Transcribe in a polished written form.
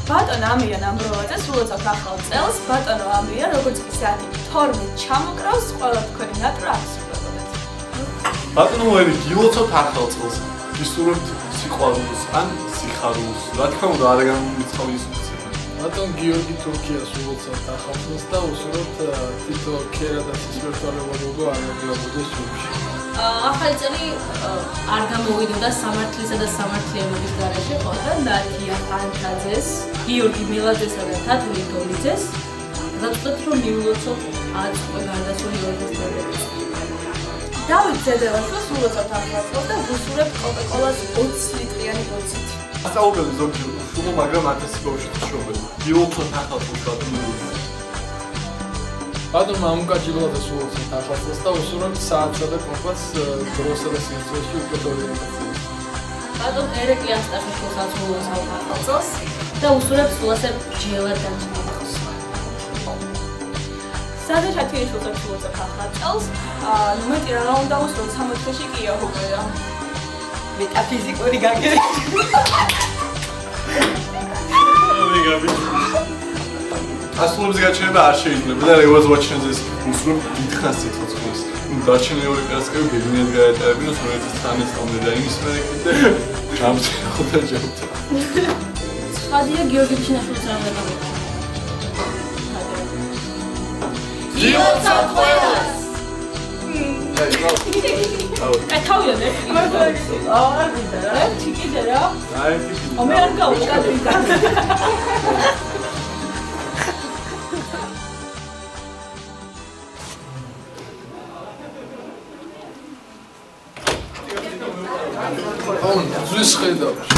ბატონო ამირან ამბროვაძე სულოცავთ ახალ წელს. ბატონო ამირან როგორც კი საათი 12 ჩამოკრავს, ყველა თქვენი ნატვრა აღსრულებოდეთ. ბატონო მოები გილოცავთ ახალ წელს. გისურვებთ სიყვარულს ან სიხარულს. რა თქმა უნდა, არ გამომიწყავ ის უცებ. ბატონ გიორგი თურქიას ულოცავთ ახალ წელს და უსურვებთ თითო ქერა და სისვერტვალებადობა არ მოგლაბოდეს ჯგუფში. ახალი წელი არ გამოვიდოდა სამართლისა და სამართლიანობის გარეშე ყავდა ნათია ფანტაძეს, გიორგი მილაძესა და თათული გოლიძეს. დავწერთ რომ მიულოცოთ აწყვე გარდაცვლილი ორკესტრებს. დავით ზედელაშვილს ულოცავთ ახალ წელს და ვუსურებთ კოკაკოლას 20 ლიტრიანი ბოთლით. ასაუბრები ზოგჯერ უშუალო, მაგრამ 1000 ბავშვი შრომები. გილოცავთ ახალ წელს ბატონო. ბატონო მამუკაჯილაძეს ულოცავთ ახალ წელს და უსურვებთ საათსა და კომპას დროსა და სიძველში უკეთ ორიენტაციას. ბატონ ერეკლი ასტაშაშვილსაც ულოცავთ ახალ წელს და უსურვებთ სულასებ ჯელად დაჭრილს. სადაც ათიაშვილსაც ულოცავთ ახალ წელს. მეტი რა უნდა უსურვოთ 60-ში კი აღუკვირა. მეტაფიზიკური გაგები. ასრულებს გაჩერება არ შეიძლება და რევაზ ვაჩენზეს უსურვებ დიდხანს ცოცხლებს. დარჩენილი ორი პერასკევი ბედნიერად გაეტარებინოს, რომელიც თანეს მომდე და იმის მერე და გამწეხოთა ჯობთ. ხადია გიორგი ჩინაშვილს რა მეგობრებო. გილოცავთ ყველას. აი თავიანე. არ გინდა რა? ჩიკიდე რა? აი ტიპი. მე არ გავუკადრიდა. ზვის ხედავს.